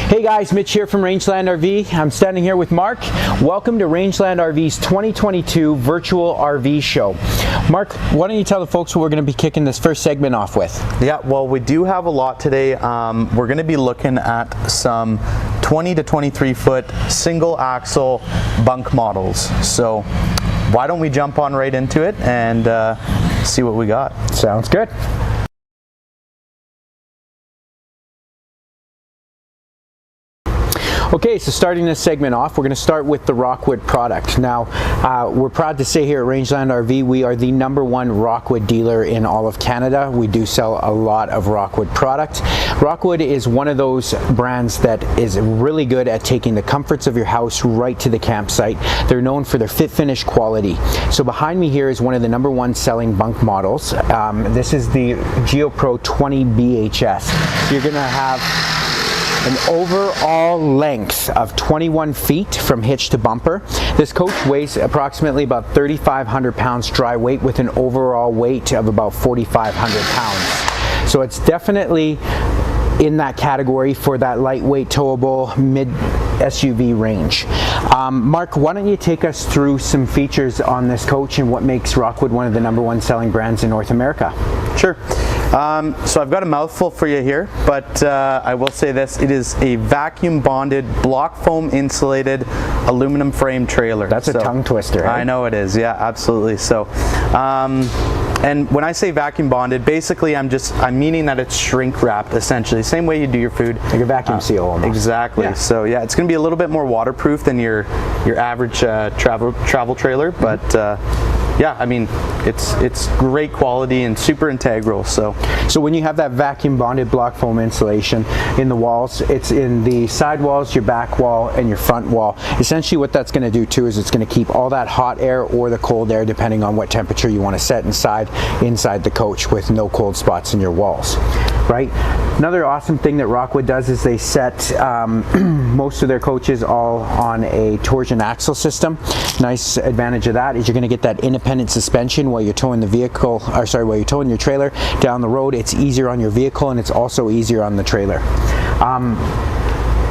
Hey guys, Mitch here from Rangeland RV. I'm standing here with Mark. Welcome to Rangeland RV's 2022 virtual RV show. Mark, why don't you tell the folks what we're going to be kicking this first segment off with? Yeah, well, we do have a lot today. We're going to be looking at some 20 to 23 foot single axle bunk models. So why don't we jump on right into it and see what we got. Sounds good. Okay, so starting this segment off, we're going to start with the Rockwood product. Now, we're proud to say here at Rangeland RV, we are the #1 Rockwood dealer in all of Canada. We do sell a lot of Rockwood product. Rockwood is one of those brands that is really good at taking the comforts of your house right to the campsite. They're known for their fit finish quality. So behind me here is one of the #1 selling bunk models. This is the GeoPro 20 BHS. You're going to have an overall length of 21 feet from hitch to bumper. This coach weighs approximately about 3,500 pounds dry weight with an overall weight of about 4,500 pounds. So it's definitely in that category for that lightweight towable mid SUV range. Mark, why don't you take us through some features on this coach and what makes Rockwood one of the #1 selling brands in North America? Sure. So I've got a mouthful for you here, but I will say this: it is a vacuum bonded, block foam insulated, aluminum frame trailer. That's a tongue twister. Eh? I know it is. Yeah, absolutely. So, and when I say vacuum bonded, basically I'm meaning that it's shrink wrapped, essentially, same way you do your food. Like a vacuum seal almost. Exactly. Yeah. So yeah, it's going to be a little bit more waterproof than your average travel trailer, but yeah, I mean, it's great quality and super integral. So when you have that vacuum bonded block foam insulation in the walls, it's in the side walls, your back wall, and your front wall. Essentially what that's going to do too is it's going to keep all that hot air or the cold air, depending on what temperature you want to set inside the coach, with no cold spots in your walls, right? Another awesome thing that Rockwood does is they set most of their coaches all on a torsion axle system. Nice advantage of that is you're going to get that independent suspension while you're towing the vehicle, or sorry, while you're towing your trailer down the road. It's easier on your vehicle and it's also easier on the trailer.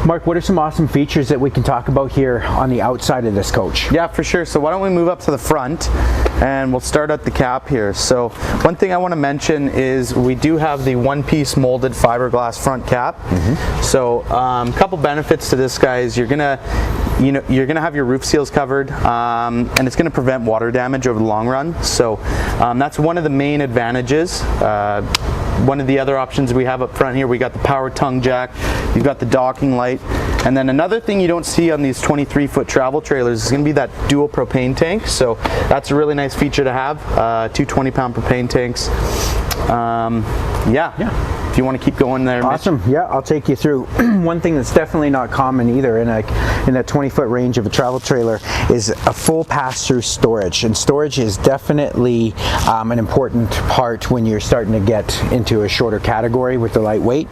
Mark, what are some awesome features that we can talk about here on the outside of this coach? Yeah, for sure. So why don't we move up to the front and we'll start at the cap here. So one thing I want to mention is we do have the one-piece molded fiberglass front cap. So a couple benefits to this, guys. You're gonna have your roof seals covered, and it's going to prevent water damage over the long run. So that's one of the main advantages. One of the other options we have up front here, we got the power tongue jack, you've got the docking light, and then another thing you don't see on these 23-foot travel trailers is going to be that dual propane tank. So that's a really nice feature to have, two 20-pound propane tanks. Yeah. If you want to keep going there, awesome. Mitch. Yeah, I'll take you through. One thing that's definitely not common either in that 20-foot range of a travel trailer is a full pass-through storage, and storage is definitely an important part when you're starting to get into a shorter category with the lightweight.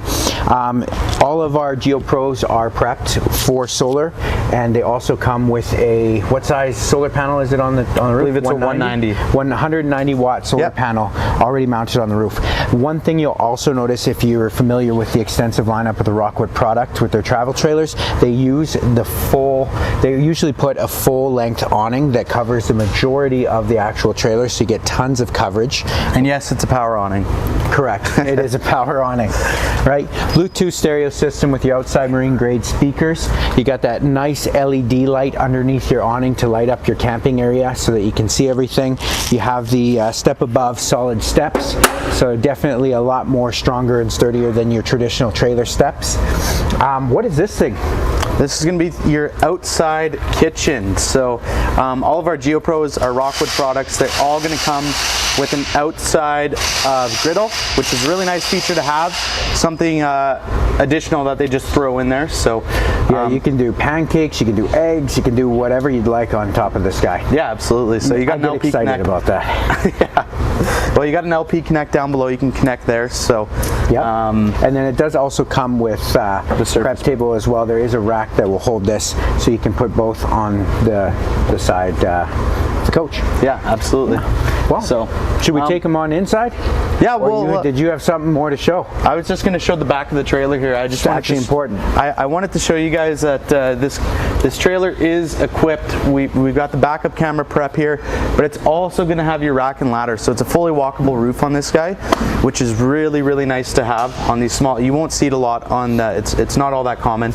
All of our GeoPros are prepped for solar, and they also come with a, what size solar panel is it on the roof? I believe it's 190. 190 watt solar panel already mounted on the roof. One thing you'll also notice if you're familiar with the extensive lineup of the Rockwood product with their travel trailers, they usually put a full length awning that covers the majority of the actual trailer, so you get tons of coverage. And yes, it's a power awning. Correct. It is a power awning, right? Bluetooth stereo system with your outside marine grade speakers. You got that nice LED light underneath your awning to light up your camping area so that you can see everything. You have the step above solid steps, so definitely a lot more stronger and sturdier than your traditional trailer steps. What is this thing? This is going to be your outside kitchen. So all of our GeoPros are Rockwood products. They're all going to come with an outside griddle, which is a really nice feature to have. Something additional that they just throw in there. So yeah, you can do pancakes, you can do eggs, you can do whatever you'd like on top of this guy. Yeah, absolutely. So you got no peak neck. Excited about that. Yeah. Well, you got an LP connect down below. You can connect there. So yeah. And then it does also come with the prep table as well. There is a rack that will hold this, so you can put both on the side of the coach. Yeah, absolutely. Well, so should we take them on inside? Yeah. Well, did you have something more to show? I was just going to show the back of the trailer here. I just actually important. I wanted to show you guys that this trailer is equipped. We've got the backup camera prep here, but it's also going to have your rack and ladder. So it's a fully walkable roof on this guy, which is really, really nice to have on these small. You won't see it a lot on. It's not all that common.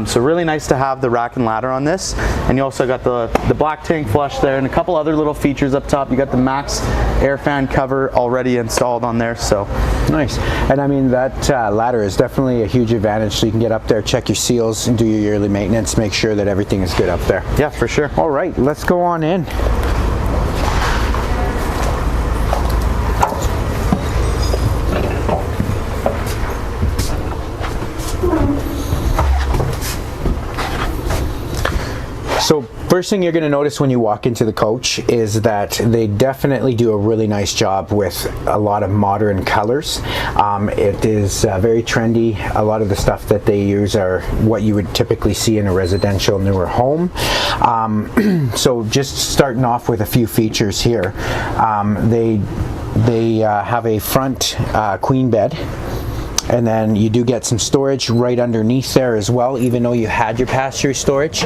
So really nice to have the rack and ladder on this. And you also got the black tank flush there, and a couple other little features up top. You got the Max air fan cover already installed on there. So nice. And I mean, that ladder is definitely a huge advantage. So you can get up there, check your seals, and do your yearly maintenance. Make sure that everything is good up there. Yeah, for sure. All right, let's go on in. So first thing you're going to notice when you walk into the coach is that they definitely do a really nice job with a lot of modern colors. It is very trendy. A lot of the stuff that they use are what you would typically see in a residential newer home. So just starting off with a few features here. They have a front queen bed. And then you do get some storage right underneath there as well, even though you had your pass-through storage,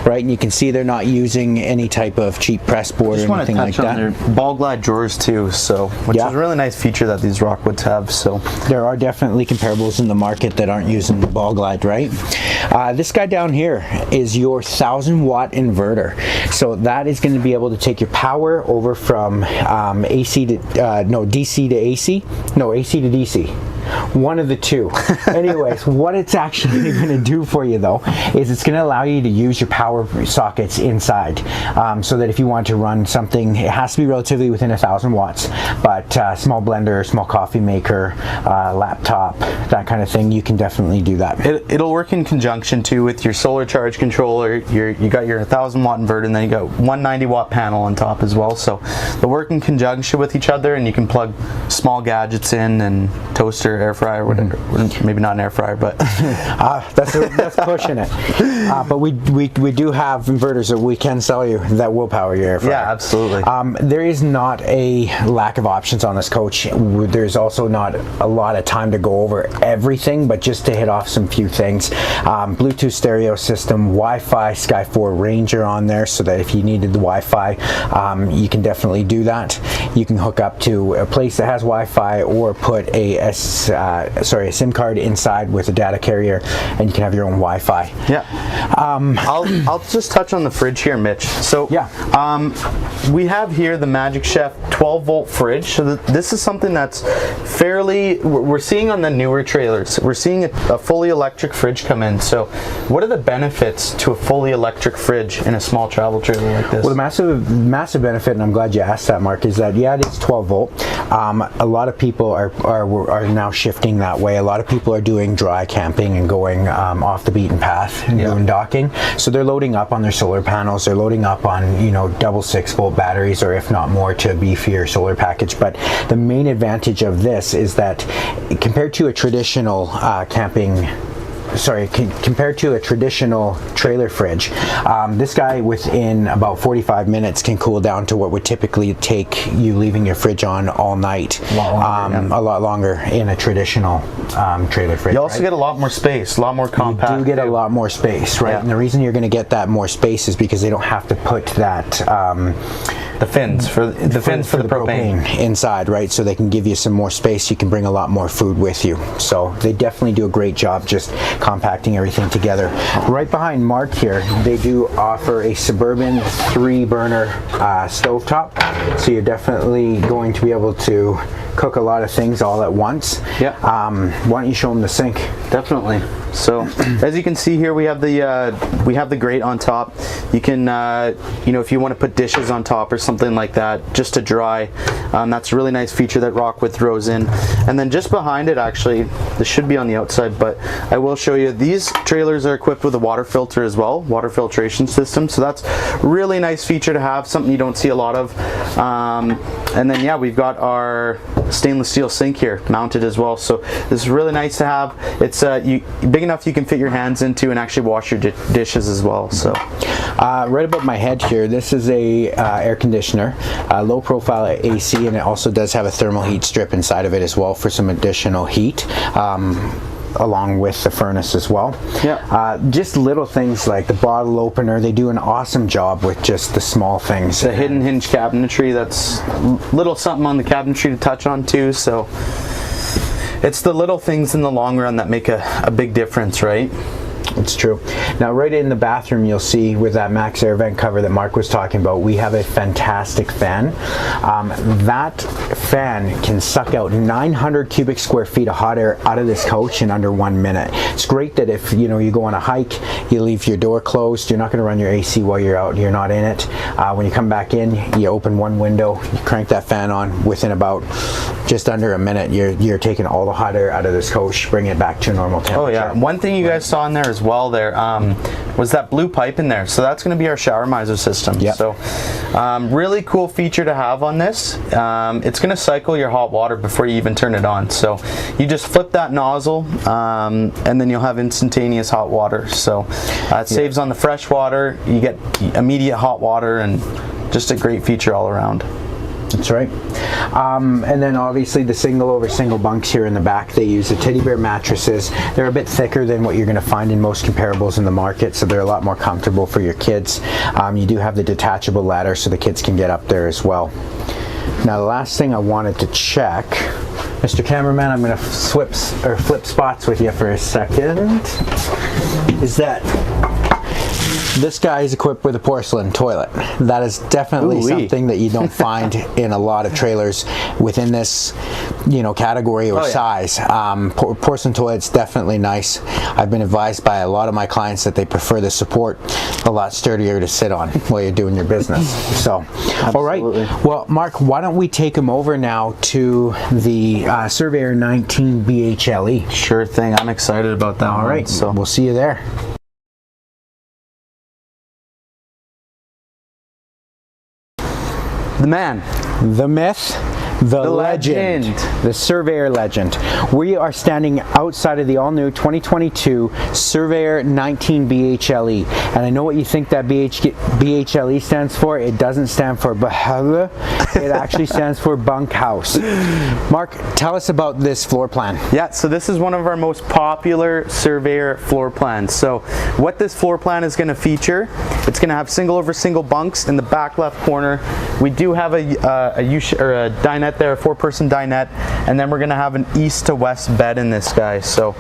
right? And you can see they're not using any type of cheap press board or anything like that. On their ball glide drawers too, so which is a really nice feature that these Rockwoods have. So there are definitely comparables in the market that aren't using the ball glide, right? This guy down here is your 1,000-watt inverter, so that is going to be able to take your power over from AC to DC to AC, no AC to DC. One of the two. Anyways, what it's actually going to do for you though is it's going to allow you to use your power sockets inside, so that if you want to run something, it has to be relatively within 1,000 watts, but small blender, small coffee maker, laptop, that kind of thing, you can definitely do that. It'll work in conjunction too with your solar charge controller. You got your 1,000-watt inverter, and then you got 190-watt panel on top as well. So they'll work in conjunction with each other, and you can plug small gadgets in, and toaster, air fryer, whatever. Maybe not an air fryer, but that's pushing it. But we do have inverters that we can sell you that will power your air fryer. Yeah, absolutely. There is not a lack of options on this coach. There's also not a lot of time to go over everything, but just to hit off some few things. Bluetooth stereo system, Wi-Fi, Sky 4 Ranger on there, so that if you needed the Wi-Fi, you can definitely do that. You can hook up to a place that has Wi-Fi, or put a SIM card inside with a data carrier, and you can have your own Wi-Fi. Yeah. I'll just touch on the fridge here, Mitch. So yeah, we have here the Magic Chef 12-volt fridge. So this is something that's fairly, we're seeing on the newer trailers. We're seeing a fully electric fridge come in. So what are the benefits to a fully electric fridge in a small travel trailer like this? Well, the massive benefit, and I'm glad you asked that, Mark, is that yeah, it is 12 volt. A lot of people are now shifting that way. A lot of people are doing dry camping and going off the beaten path and boondocking. So they're loading up on their solar panels. They're loading up on, you know, double 6-volt batteries, or if not more, to a beefier solar package. But the main advantage of this is that compared to a traditional compared to a traditional trailer fridge, this guy within about 45 minutes can cool down to what would typically take you leaving your fridge on all night. A lot longer in a traditional trailer fridge. You also get a lot more space, a lot more compact. You do get a lot more space, right? Yeah. And the reason you're going to get that more space is because they don't have to put that the fins for the propane inside, right? So they can give you some more space. You can bring a lot more food with you. So they definitely do a great job just compacting everything together. Right behind Mark here, they do offer a Suburban 3-burner stovetop. So you're definitely going to be able to cook a lot of things all at once. Yeah. Why don't you show them the sink? Definitely. So as you can see here, we have the grate on top. You can, you know, if you want to put dishes on top or something like that, just to dry. That's a really nice feature that Rockwood throws in. And then just behind it, actually, this should be on the outside, but I will show you. These trailers are equipped with a water filter as well, water filtration system. So that's really nice feature to have, something you don't see a lot of. And then yeah, we've got our stainless steel sink here mounted as well. So this is really nice to have. It's big enough you can fit your hands into and actually wash your dishes as well. So right above my head here, this is a air conditioner, low profile AC, and it also does have a thermal heat strip inside of it as well for some additional heat. Along with the furnace as well. Yeah. Just little things like the bottle opener. They do an awesome job with just the small things. The hidden hinge cabinetry, that's little something on the cabinetry to touch on too. So it's the little things in the long run that make a big difference, right? It's true. Now right in the bathroom, you'll see with that max air vent cover that Mark was talking about, we have a fantastic fan. That fan can suck out 900 cubic square feet of hot air out of this coach in under 1 minute. It's great that if you go on a hike, you leave your door closed, you're not going to run your AC while you're out, you're not in it. When you come back in, you open one window, you crank that fan on, within about just under a minute, you're taking all the hot air out of this coach, bringing it back to a normal temperature. Oh yeah, one thing you guys saw in there as well there was that blue pipe in there. So that's going to be our shower miser system. Yep. So really cool feature to have on this. It's going to cycle your hot water before you even turn it on. So you just flip that nozzle and then you'll have instantaneous hot water. So it saves on the fresh water. You get immediate hot water, and just a great feature all around. That's right. And then obviously the single over single bunks here in the back, they use the teddy bear mattresses. They're a bit thicker than what you're going to find in most comparables in the market, so they're a lot more comfortable for your kids. You do have the detachable ladder so the kids can get up there as well. Now the last thing I wanted to check, Mr. Cameraman, I'm going to flip spots with you for a second, is that this guy is equipped with a porcelain toilet. That is definitely something that you don't find in a lot of trailers within this, category or size. Porcelain toilet's definitely nice. I've been advised by a lot of my clients that they prefer the support a lot sturdier to sit on while you're doing your business. So, all right. Well, Mark, why don't we take him over now to the Surveyor 19 BHLE? Sure thing. I'm excited about that. All right. So we'll see you there. The man, the myth, the legend, the Surveyor legend. We are standing outside of the all-new 2022 Surveyor 19 BHLE, and I know what you think that BHLE stands for. It doesn't stand for Bahama. It actually stands for bunkhouse. Mark, tell us about this floor plan. Yeah, so this is one of our most popular Surveyor floor plans. So what this floor plan is going to feature, it's going to have single over single bunks in the back left corner. We do have a dinette there, a 4-person dinette, and then we're going to have an east to west bed in this guy. So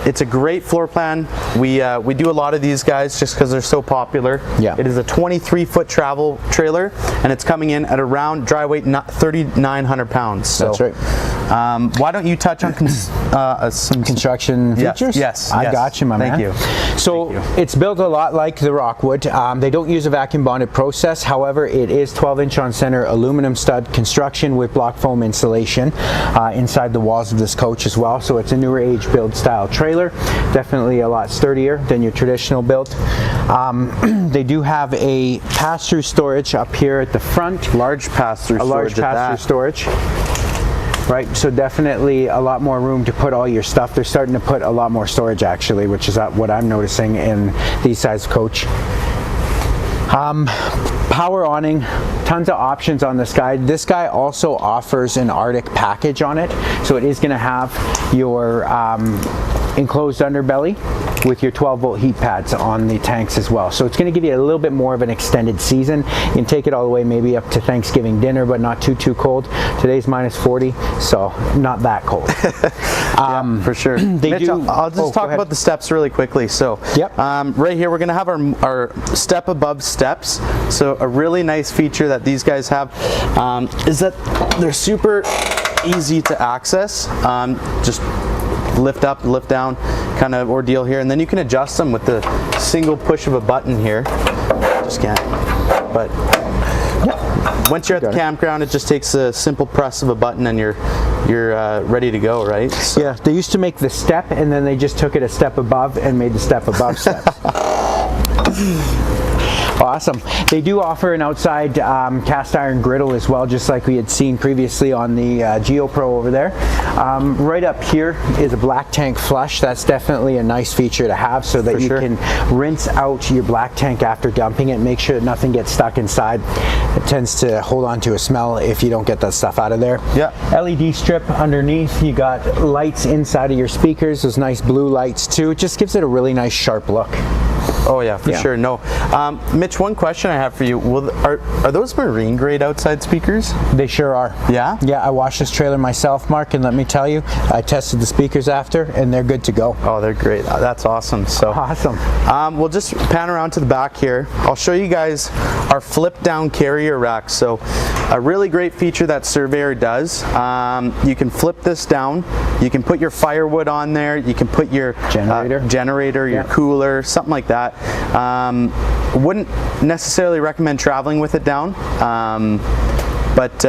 it's a great floor plan. We do a lot of these guys just because they're so popular. Yeah. It is a 23-foot travel trailer, and it's coming in at around dry weight 3,900 pounds. So, that's right. Why don't you touch on some construction features? Yes. I got you, my man. Thank you. So it's built a lot like the Rockwood. They don't use a vacuum bonded process. However, it is 12-inch on center aluminum stud construction with block foam insulation inside the walls of this coach as well. So it's a newer age build style trailer. Definitely a lot sturdier than your traditional build. They do have a pass-through storage up here at the front. Large pass-through storage. A large pass-through storage. Right, so definitely a lot more room to put all your stuff. They're starting to put a lot more storage actually, which is what I'm noticing in these size coach. Power awning, tons of options on this guy. This guy also offers an Arctic package on it, so it is going to have your enclosed underbelly with your 12-volt heat pads on the tanks as well. So it's going to give you a little bit more of an extended season. You can take it all the way maybe up to Thanksgiving dinner, but not too cold. Today's minus 40, so not that cold. Yeah, for sure. Mitch, I'll just talk about the steps really quickly. So right here we're going to have our step above steps. So a really nice feature that these guys have is that they're super easy to access. Just lift up, lift down, kind of ordeal here, and then you can adjust them with the single push of a button here. Just can't, but once you're at the campground, it just takes a simple press of a button and you're ready to go, right? So. Yeah, they used to make the step and then they just took it a step above and made the step above steps. Awesome. They do offer an outside cast iron griddle as well, just like we had seen previously on the GeoPro over there. Right up here is a black tank flush. That's definitely a nice feature to have, so that you can rinse out your black tank after dumping it. Make sure that nothing gets stuck inside. It tends to hold on to a smell if you don't get that stuff out of there. Yeah. LED strip underneath. You got lights inside of your speakers. Those nice blue lights too. It just gives it a really nice sharp look. Oh yeah, for sure. No, Mitch, one question I have for you: are those marine grade outside speakers? They sure are. Yeah. Yeah, I washed this trailer myself, Mark, and let me tell you, I tested the speakers after, and they're good to go. Oh, they're great. That's awesome. So awesome. We'll just pan around to the back here. I'll show you guys our flip down carrier rack. So a really great feature that Surveyor does. You can flip this down. You can put your firewood on there. You can put your generator, your cooler, something like that. Wouldn't necessarily recommend traveling with it down, but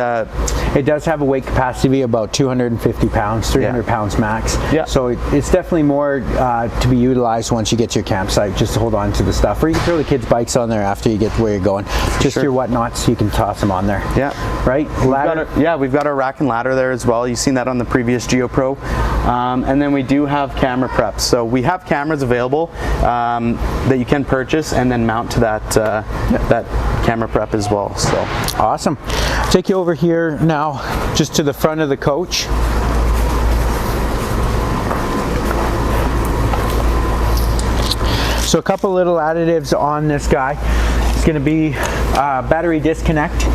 it does have a weight capacity of about 250 pounds, 300 pounds max. Yeah. So it's definitely more to be utilized once you get to your campsite, just to hold on to the stuff. Or you can throw the kids' bikes on there after you get to where you're going. Just your whatnots, you can toss them on there. Yeah. Right? We've got our rack and ladder there as well. You've seen that on the previous GeoPro. And then we do have camera preps. So we have cameras available that you can purchase and then mount to that camera prep as well. So awesome. Take you over here now, just to the front of the coach. So a couple little additives on this guy. It's going to be battery disconnect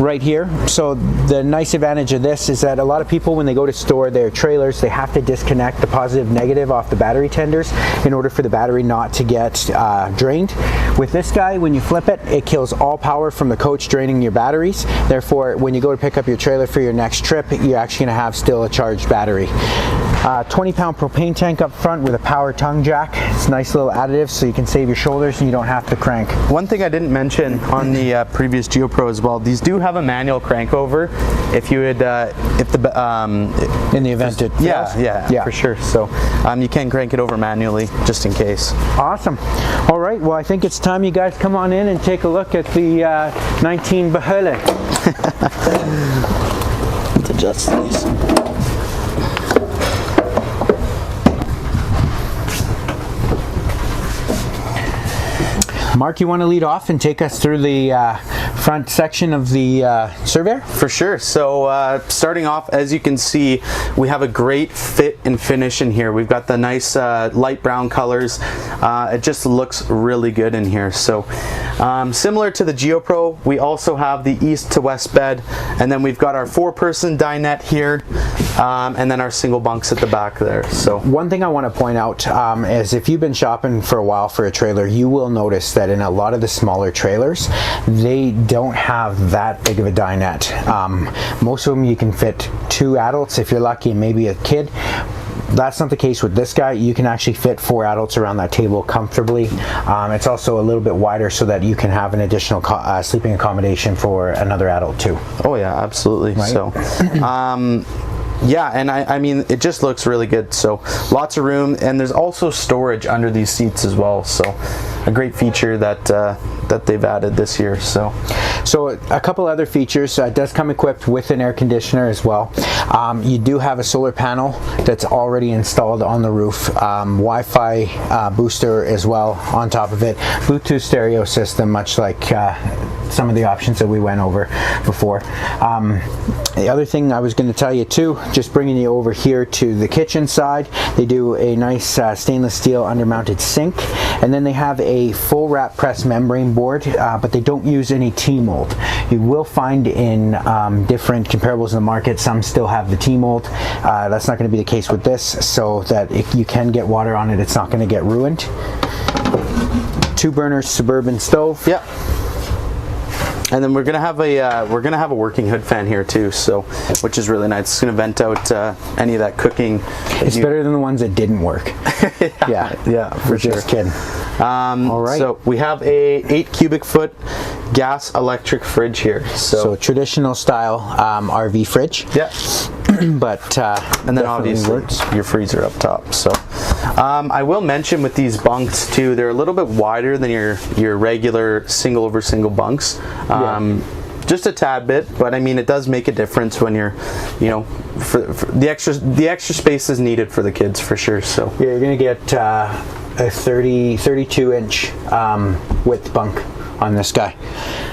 right here. So the nice advantage of this is that a lot of people, when they go to store their trailers, they have to disconnect the positive negative off the battery tenders in order for the battery not to get drained. With this guy, when you flip it, it kills all power from the coach, draining your batteries. Therefore, when you go to pick up your trailer for your next trip, you're actually going to have still a charged battery. 20-pound propane tank up front with a power tongue jack. It's a nice little additive, so you can save your shoulders and you don't have to crank. One thing I didn't mention on the previous GeoPro as well, these do have a manual crank over if you would in the event it fails. Yeah, for sure. So you can crank it over manually just in case. Awesome. All right, well, I think it's time you guys come on in and take a look at the 19 Behöhle. Let's adjust these. Mark, you want to lead off and take us through the front section of the Surveyor? For sure. So starting off, as you can see, we have a great fit and finish in here. We've got the nice light brown colors. It just looks really good in here. So similar to the GeoPro, we also have the east to west bed, and then we've got our 4-person dinette here, and then our single bunks at the back there. So one thing I want to point out is if you've been shopping for a while for a trailer, you will notice that in a lot of the smaller trailers, they don't have that big of a dinette. Most of them you can fit 2 adults if you're lucky, and maybe a kid. That's not the case with this guy. You can actually fit 4 adults around that table comfortably. It's also a little bit wider so that you can have an additional sleeping accommodation for another adult too. Oh yeah, absolutely. Right? So yeah, and I mean, it just looks really good. So lots of room, and there's also storage under these seats as well. So a great feature that that they've added this year. So a couple other features. It does come equipped with an air conditioner as well. You do have a solar panel that's already installed on the roof. Wi-Fi booster as well on top of it. Bluetooth stereo system, much like some of the options that we went over before. The other thing I was going to tell you too, just bringing you over here to the kitchen side, they do a nice stainless steel undermounted sink, and then they have a full wrap press membrane board, but they don't use any T-mold. You will find in different comparables in the market, some still have the T-mold. That's not going to be the case with this, so that if you can get water on it, it's not going to get ruined. 2-burner Suburban stove. Yeah. And then we're gonna have a working hood fan here too, so which is really nice. It's gonna vent out any of that cooking. It's better than the ones that didn't work. yeah, for sure. Just kidding. All right. So we have a 8 cubic foot gas electric fridge here. So traditional style RV fridge. Yeah. But and then obviously your freezer up top. So I will mention with these bunks too, they're a little bit wider than your regular single over single bunks. Just a tad bit, but I mean it does make a difference when you're, you know, for the extra space is needed for the kids for sure. So yeah, you're gonna get a 32 inch width bunk on this guy,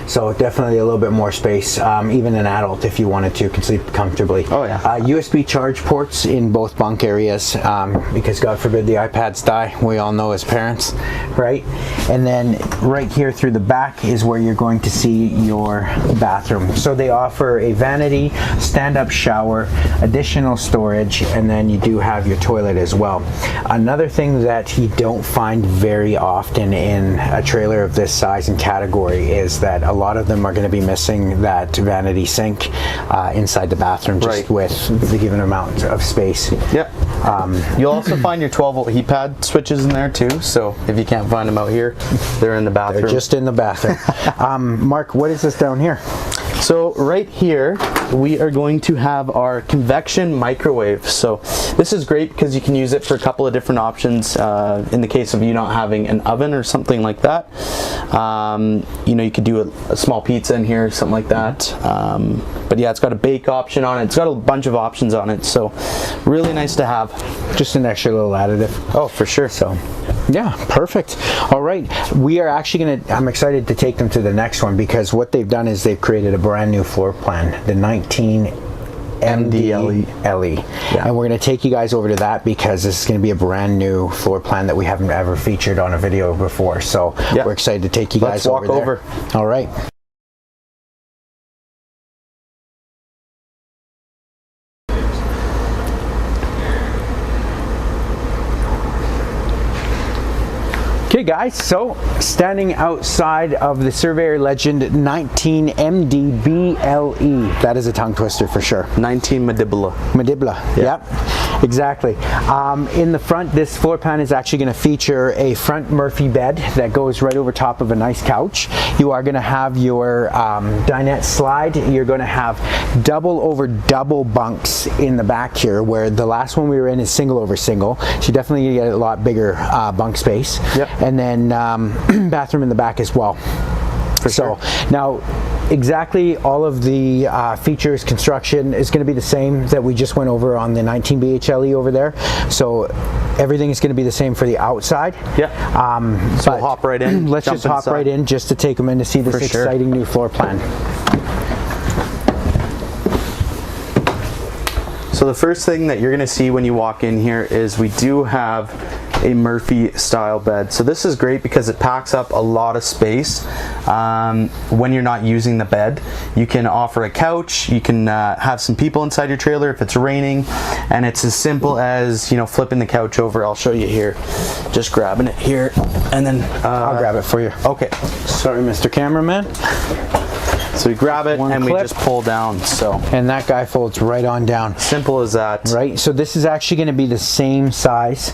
so definitely a little bit more space. Even an adult, if you wanted to, can sleep comfortably. Oh yeah. USB charge ports in both bunk areas, because God forbid the iPads die, we all know as parents, right? And then right here through the back is where you're going to see your bathroom. So they offer a vanity, stand-up shower, additional storage, and then you do have your toilet as well. Another thing that you don't find very often in a trailer of this size and category is that a lot of them are going to be missing that vanity sink inside the bathroom, just with the given amount of space. Yep. You'll also find your 12-volt heat pad switches in there too, so if you can't find them out here, they're in the bathroom. They're just in the bathroom. Mark, what is this down here? So right here we are going to have our convection microwave. So this is great because you can use it for a couple of different options in the case of you not having an oven or something like that. You know, you could do a small pizza in here, something like that. But yeah, it's got a bake option on it. It's got a bunch of options on it, so really nice to have. Just an extra little additive. Oh, for sure. So yeah, perfect. All right, we are actually I'm excited to take them to the next one, because what they've done is they've created a brand new floor plan, the 19 MDLE. Yeah. And we're going to take you guys over to that, because this is going to be a brand new floor plan that we haven't ever featured on a video before. So we're excited to take you guys over there. All right. Okay guys, so standing outside of the Surveyor Legend 19 MDBLE. That is a tongue twister for sure. 19 Mandibula. Mandibula, yep, exactly. In the front, this floor plan is actually going to feature a front Murphy bed that goes right over top of a nice couch. You are going to have your dinette slide. You're going to have double over double bunks in the back here, where the last one we were in is single over single. So you're definitely going to get a lot bigger bunk space. Yep. And then bathroom in the back as well. So now exactly all of the features, construction is going to be the same that we just went over on the 19 BHLE over there. So everything is going to be the same for the outside. Yeah. So we'll hop right in. Let's just hop right in just to take them in to see this exciting new floor plan. So the first thing that you're going to see when you walk in here is we do have a Murphy style bed. So this is great because it packs up a lot of space when you're not using the bed. You can offer a couch, you can have some people inside your trailer if it's raining, and it's as simple as, you know, flipping the couch over. I'll show you here, just grabbing it here, and then I'll grab it for you. Okay. Sorry, Mr. Cameraman. So we grab it and we just pull down. So, and that guy folds right on down. Simple as that. Right. So this is actually going to be the same size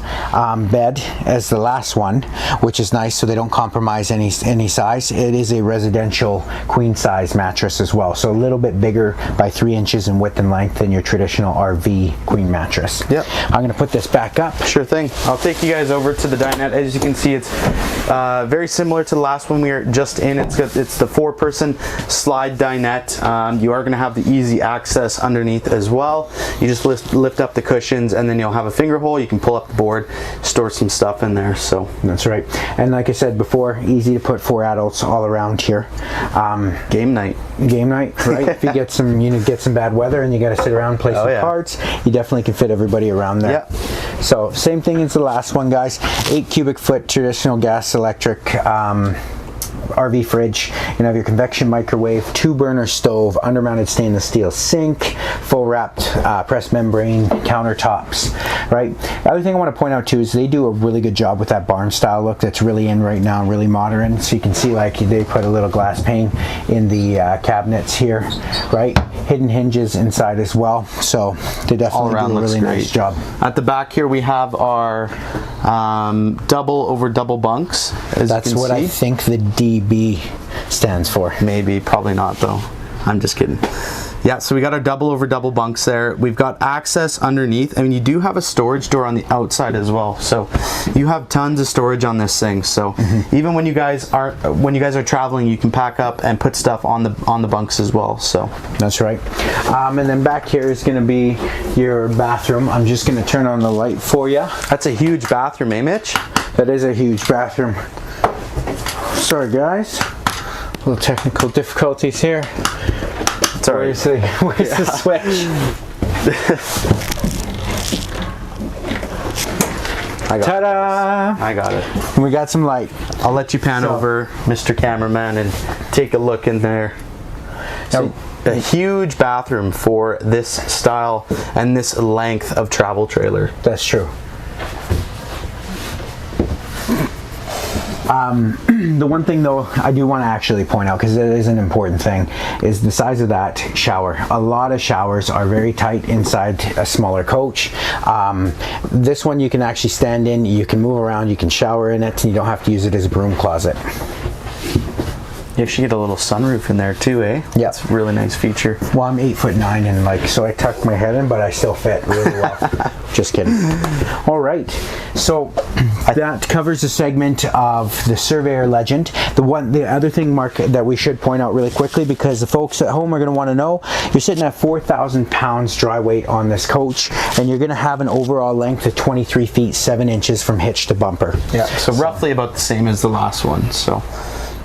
bed as the last one, which is nice. So they don't compromise any size. It is a residential queen size mattress as well. So a little bit bigger by 3 inches in width and length than your traditional RV queen mattress. Yep. I'm going to put this back up. Sure thing. I'll take you guys over to the dinette. As you can see, it's very similar to the last one we were just in. It's the 4-person slide dinette. You are going to have the easy access underneath as well. You just lift up the cushions, and then you'll have a finger hole. You can pull up the board, store some stuff in there. So that's right. And like I said before, easy to put 4 adults all around here. Game night, right? If you get some bad weather and you got to sit around and play some cards, you definitely can fit everybody around there. Yeah. So same thing as the last one, guys. 8 cubic foot traditional gas electric RV fridge. You have your convection microwave, 2-burner stove, undermounted stainless steel sink, full wrapped press membrane countertops, right? The other thing I want to point out too is they do a really good job with that barn style look that's really in right now, really modern. So you can see like they put a little glass pane in the cabinets here, right? Hidden hinges inside as well. So they definitely do a really nice job. At the back here we have our double over double bunks. That's what I think the DB stands for. Maybe, probably not though. I'm just kidding. Yeah, so we got our double over double bunks there. We've got access underneath. I mean, you do have a storage door on the outside as well. So you have tons of storage on this thing. So even when you guys are traveling, you can pack up and put stuff on the bunks as well. So that's right. And then back here is going to be your bathroom. I'm just going to turn on the light for you. That's a huge bathroom, eh, Mitch? That is a huge bathroom. Sorry, guys. A little technical difficulties here. Sorry. Where's the switch? Ta-da! I got it. And we got some light. I'll let you pan over, Mr. Cameraman, and take a look in there. So, a huge bathroom for this style and this length of travel trailer. That's true. The one thing though I do want to actually point out, because it is an important thing, is the size of that shower. A lot of showers are very tight inside a smaller coach. This one you can actually stand in, you can move around, you can shower in it, and you don't have to use it as a broom closet. You actually get a little sunroof in there too, eh? Yeah. It's a really nice feature. Well, I'm 8'9" and like, so I tuck my head in, but I still fit really well. Just kidding. All right. So that covers the segment of the Surveyor Legend. The other thing, Mark, that we should point out really quickly, because the folks at home are going to want to know, you're sitting at 4,000 pounds dry weight on this coach, and you're going to have an overall length of 23 feet 7 inches from hitch to bumper. Yeah. So roughly about the same as the last one. So.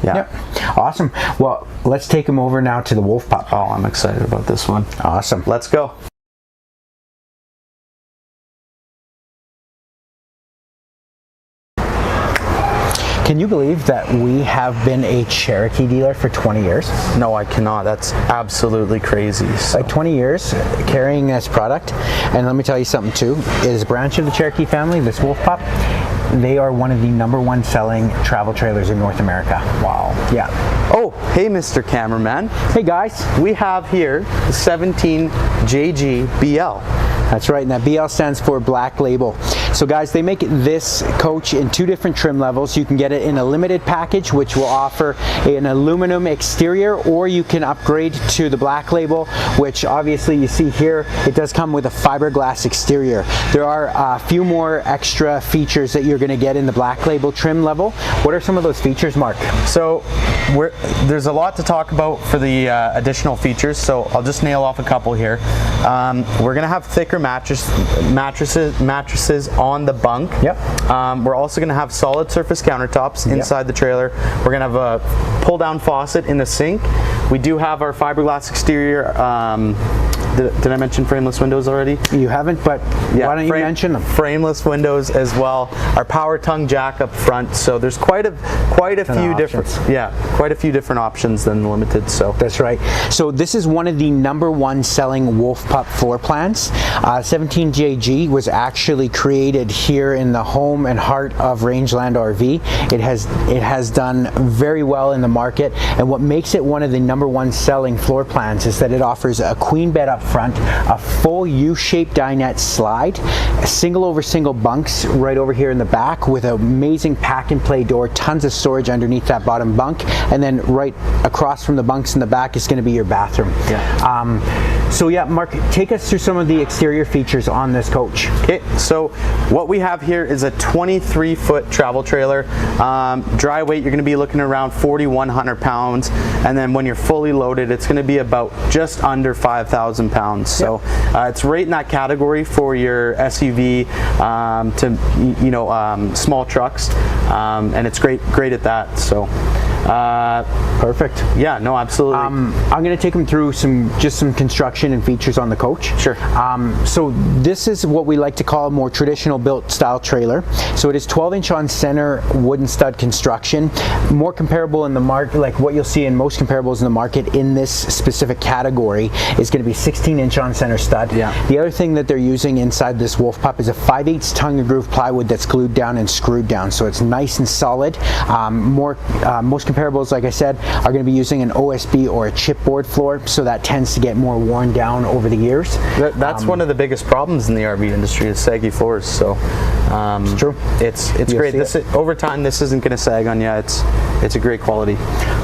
Yeah. Yep. Awesome. Well, let's take him over now to the Wolfpup. Oh, I'm excited about this one. Awesome. Let's go. Can you believe that we have been a Cherokee dealer for 20 years? No, I cannot. That's absolutely crazy. So. Like 20 years carrying this product. And let me tell you something too, is a branch of the Cherokee family, this Wolfpup, they are one of the #1 selling travel trailers in North America. Wow. Yeah. Oh, hey, Mr. Cameraman. Hey, guys. We have here the 17 JG BL. That's right, and that BL stands for Black Label. So guys, they make this coach in 2 different trim levels. You can get it in a limited package, which will offer an aluminum exterior, or you can upgrade to the Black Label, which obviously you see here, it does come with a fiberglass exterior. There are a few more extra features that you're going to get in the Black Label trim level. What are some of those features, Mark? So there's a lot to talk about for the additional features, so I'll just nail off a couple here. We're going to have thicker mattresses on the bunk. Yep. We're also going to have solid surface countertops inside the trailer. We're going to have a pull down faucet in the sink. We do have our fiberglass exterior. Did I mention frameless windows already? You haven't, but yeah, why don't you mention them? Frameless windows as well. Our power tongue jack up front. So there's quite a few different options than the limited. So that's right. So this is one of the #1 selling Wolfpup floor plans. 17JG was actually created here in the home and heart of Rangeland RV. It has done very well in the market, and what makes it one of the #1 selling floor plans is that it offers a queen bed up front, a full U-shaped dinette slide, single over single bunks right over here in the back with an amazing pack and play door, tons of storage underneath that bottom bunk, and then right across from the bunks in the back is going to be your bathroom. Yeah. So yeah, Mark, take us through some of the exterior features on this coach. Okay, so what we have here is a 23-foot travel trailer. Dry weight, you're going to be looking around 4,100 pounds, and then when you're fully loaded, it's going to be about just under 5,000 pounds. So it's right in that category for your SUV to small trucks, and it's great at that. So. Perfect. Yeah, no, absolutely. I'm going to take them through just some construction and features on the coach. Sure. So this is what we like to call a more traditional built style trailer. So it is 12-inch on center wooden stud construction, more comparable in the market, like what you'll see in most comparables in the market in this specific category is going to be 16-inch on center stud. Yeah. The other thing that they're using inside this Wolfpup is a 5/8 tongue and groove plywood that's glued down and screwed down, so it's nice and solid. Most comparables, like I said, are going to be using an OSB or a chipboard floor, so that tends to get more worn down over the years. That's one of the biggest problems in the RV industry is saggy floors. So it's true. It's great. Over time, this isn't going to sag on you. It's a great quality.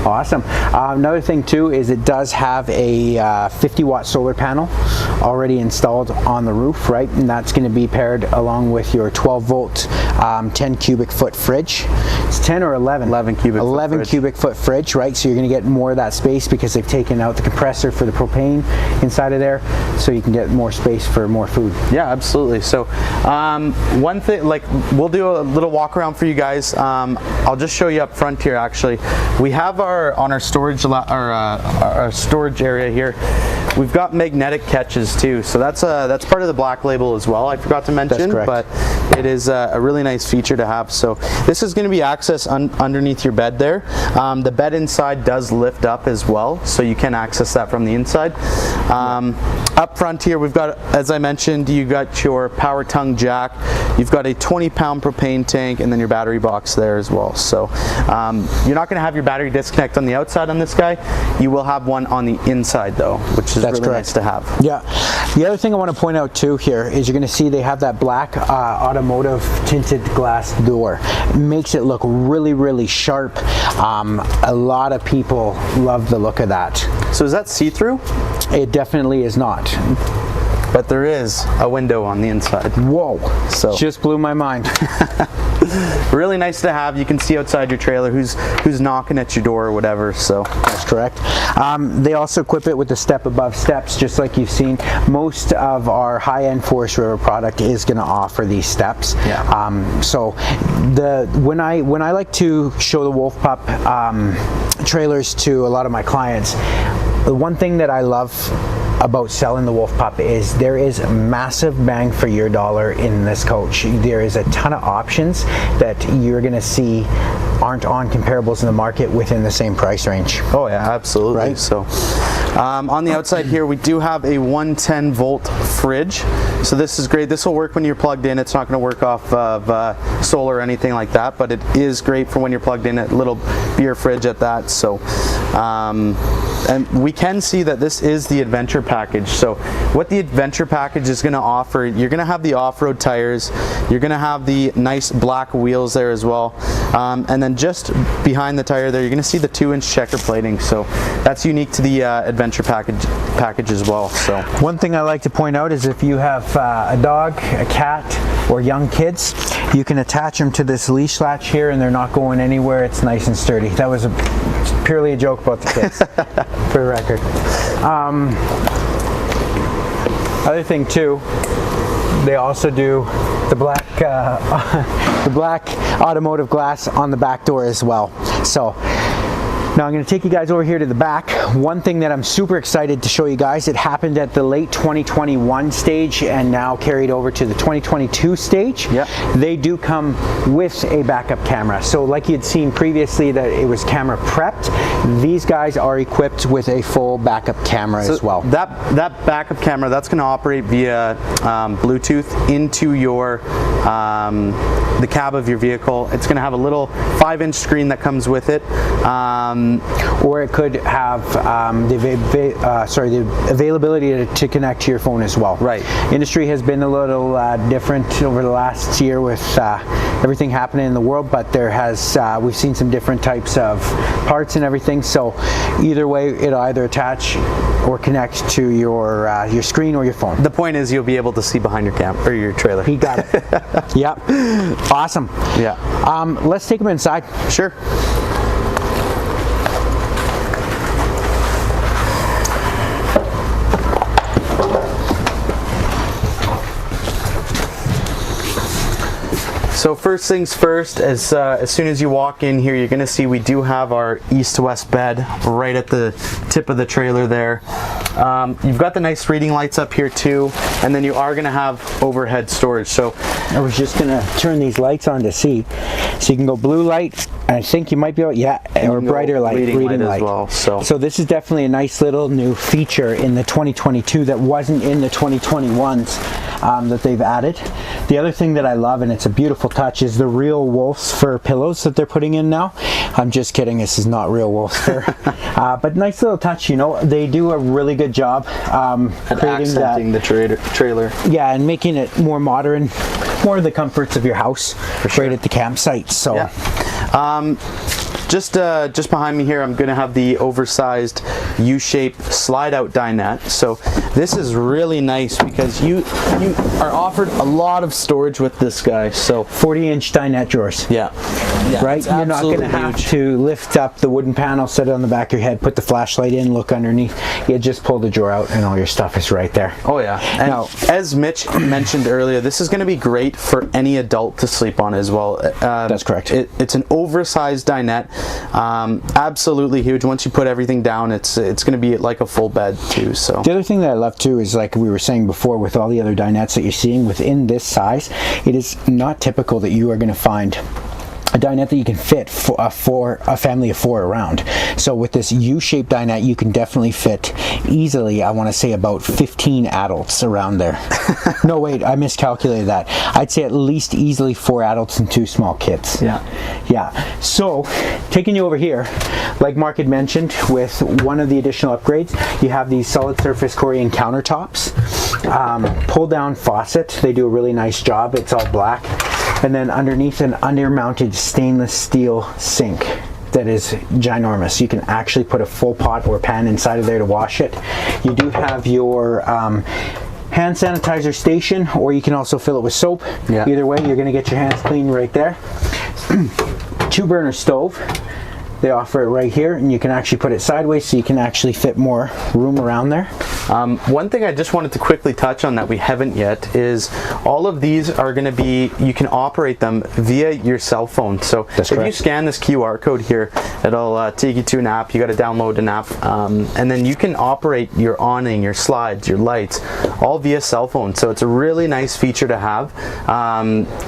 Awesome. Another thing too is it does have a 50-watt solar panel already installed on the roof, right? And that's going to be paired along with your 12-volt 10 cubic foot fridge. It's 10 or 11? 11 cubic foot fridge, right? So you're going to get more of that space because they've taken out the compressor for the propane inside of there, so you can get more space for more food. Yeah, absolutely. So one thing, like, we'll do a little walk around for you guys. I'll just show you up front here. Actually, we have on our storage our storage area here. We've got magnetic catches too, so that's part of the black label as well. I forgot to mention. That's correct. But it is a really nice feature to have. So this is going to be access underneath your bed there. The bed inside does lift up as well, so you can access that from the inside. Up front here, we've got, as I mentioned, you got your power tongue jack. You've got a 20-pound propane tank, and then your battery box there as well. So you're not going to have your battery disconnect on the outside on this guy. You will have one on the inside though, which is really nice to have. Yeah. The other thing I want to point out too here is you're going to see they have that black automotive tinted glass door. It makes it look really, really sharp. A lot of people love the look of that. So is that see-through? It definitely is not. But there is a window on the inside. Whoa. So just blew my mind. Really nice to have. You can see outside your trailer who's knocking at your door or whatever. So that's correct. They also equip it with the step above steps, just like you've seen. Most of our high-end Forest River product is going to offer these steps. Yeah. So when I like to show the Wolfpup trailers to a lot of my clients, the one thing that I love about selling the Wolfpup is there is massive bang for your dollar in this coach. There is a ton of options that you're going to see aren't on comparables in the market within the same price range. Oh yeah, absolutely. Right? So on the outside here, we do have a 110-volt fridge. So this is great. This will work when you're plugged in. It's not going to work off of solar or anything like that, but it is great for when you're plugged in. A little beer fridge at that. So and we can see that this is the adventure package. So what the adventure package is going to offer, you're going to have the off-road tires, you're going to have the nice black wheels there as well, and then just behind the tire there, you're going to see the 2-inch checker plating. So that's unique to the adventure package as well. So one thing I like to point out is if you have a dog, a cat, or young kids, you can attach them to this leash latch here and they're not going anywhere. It's nice and sturdy. That was purely a joke about the kids, for the record. Other thing too, they also do the black the black automotive glass on the back door as well. So now I'm going to take you guys over here to the back. One thing that I'm super excited to show you guys, it happened at the late 2021 stage and now carried over to the 2022 stage. Yep. They do come with a backup camera. So like you'd seen previously that it was camera prepped, these guys are equipped with a full backup camera as well. That backup camera, that's going to operate via Bluetooth into your the cab of your vehicle. It's going to have a little 5-inch screen that comes with it. Or it could have the availability to connect to your phone as well. Right. Industry has been a little different over the last year with everything happening in the world, but there has we've seen some different types of parts and everything. So either way, it'll either attach or connect to your screen or your phone. The point is, you'll be able to see behind your or your trailer. He got it. Yep. Awesome. Yeah. Let's take them inside. Sure. So first things first, as soon as you walk in here, you're going to see we do have our east-to-west bed right at the tip of the trailer there. You've got the nice reading lights up here too, and then you are going to have overhead storage. So I was just going to turn these lights on to see. So you can go blue light, I think you might be able, yeah, or brighter light, reading light as well. So this is definitely a nice little new feature in the 2022 that wasn't in the 2021s that they've added. The other thing that I love, and it's a beautiful touch, is the real wolf's fur pillows that they're putting in now. I'm just kidding, this is not real wolf's fur. But nice little touch, you know. They do a really good job creating accenting the trailer. Yeah, and making it more modern, more of the comforts of your house right at the campsite. So yeah. Just behind me here, I'm going to have the oversized U-shaped slide-out dinette. So this is really nice because you are offered a lot of storage with this guy. So 40-inch dinette drawers. Yeah. Right? You're not going to have to lift up the wooden panel, set it on the back of your head, put the flashlight in, look underneath. You just pull the drawer out and all your stuff is right there. Oh yeah. And now, as Mitch mentioned earlier, this is going to be great for any adult to sleep on as well. That's correct. It's an oversized dinette. Absolutely huge. Once you put everything down, it's going to be like a full bed too. So the other thing that I love too is, like we were saying before, with all the other dinettes that you're seeing within this size, it is not typical that you are going to find a dinette that you can fit for a family of 4 around. So with this U-shaped dinette, you can definitely fit easily, I want to say, about 15 adults around there. No, wait, I miscalculated that. I'd say at least easily 4 adults and 2 small kids. Yeah. Yeah. So taking you over here, like Mark had mentioned, with one of the additional upgrades, you have these solid surface Corian countertops, pull down faucet. They do a really nice job. It's all black. And then underneath, an under-mounted stainless steel sink that is ginormous. You can actually put a full pot or pan inside of there to wash it. You do have your hand sanitizer station, or you can also fill it with soap. Yeah. Either way, you're going to get your hands clean right there. 2-burner stove. They offer it right here, and you can actually put it sideways so you can actually fit more room around there. One thing I just wanted to quickly touch on that we haven't yet is all of these are going to be, you can operate them via your cell phone. So if you scan this QR code here, it'll take you to an app. You got to download an app, and then you can operate your awning, your slides, your lights, all via cell phone. So it's a really nice feature to have.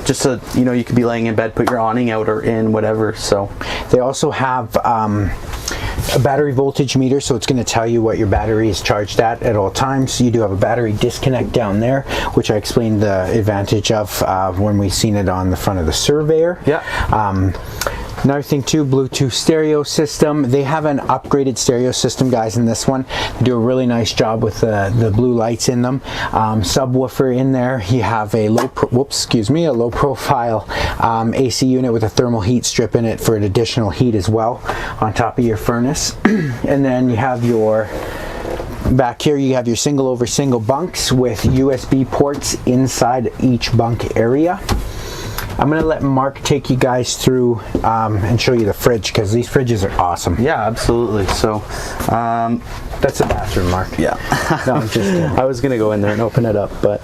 Just so you know, you could be laying in bed, put your awning out or in, whatever. So they also have a battery voltage meter, so it's going to tell you what your battery is charged at all times. You do have a battery disconnect down there, which I explained the advantage of when we seen it on the front of the Surveyor. Yeah. Another thing too, Bluetooth stereo system. They have an upgraded stereo system, guys, in this one. They do a really nice job with the blue lights in them. Subwoofer in there. You have a low profile AC unit with a thermal heat strip in it for an additional heat as well on top of your furnace. And then you have your back here, you have your single over single bunks with USB ports inside each bunk area. I'm going to let Mark take you guys through and show you the fridge, because these fridges are awesome. Yeah, absolutely. So that's the bathroom, Mark. Yeah. No, I'm just kidding. I was going to go in there and open it up, but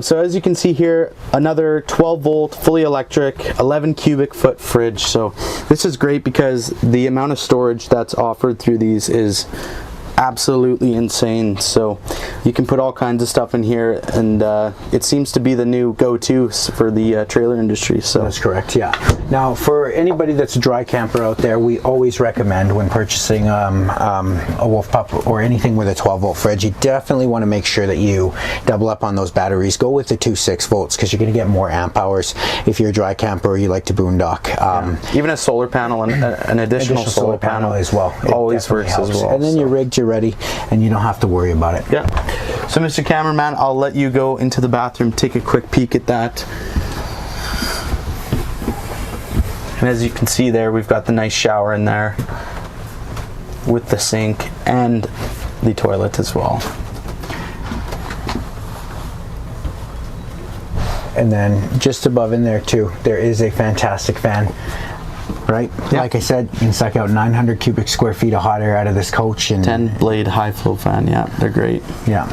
so as you can see here, another 12 volt, fully electric, 11 cubic foot fridge. So this is great because the amount of storage that's offered through these is absolutely insane. So you can put all kinds of stuff in here, and it seems to be the new go-to for the trailer industry. So that's correct. Yeah. Now, for anybody that's a dry camper out there, we always recommend, when purchasing a Wolfpup or anything with a 12 volt fridge, you definitely want to make sure that you double up on those batteries. Go with the 2.6 volts, because you're going to get more amp hours if you're a dry camper or you like to boondock. Even a solar panel and an additional solar panel as well always works helps as well. And then you're rigged, you're ready, and you don't have to worry about it. Yeah. So Mr. Cameraman, I'll let you go into the bathroom, take a quick peek at that. And as you can see there, we've got the nice shower in there with the sink and the toilet as well. And then just above in there too, there is a fantastic fan. Right? Yeah. Like I said, you can suck out 900 cubic square feet of hot air out of this coach. And 10 blade high flow fan, yeah, they're great. Yeah.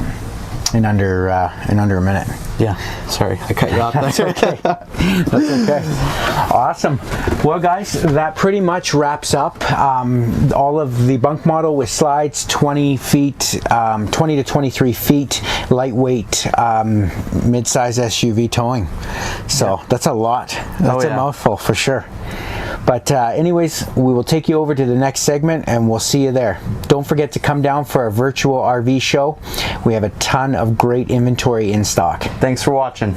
in under a minute. Yeah, sorry, I cut you off. That's okay. That's okay. Awesome. Well, guys, that pretty much wraps up all of the bunk model with slides, 20 feet, 20 to 23 feet, lightweight, mid-size SUV towing. So that's a lot. That's a mouthful for sure. But anyways, we will take you over to the next segment and we'll see you there. Don't forget to come down for our virtual RV show. We have a ton of great inventory in stock. Thanks for watching.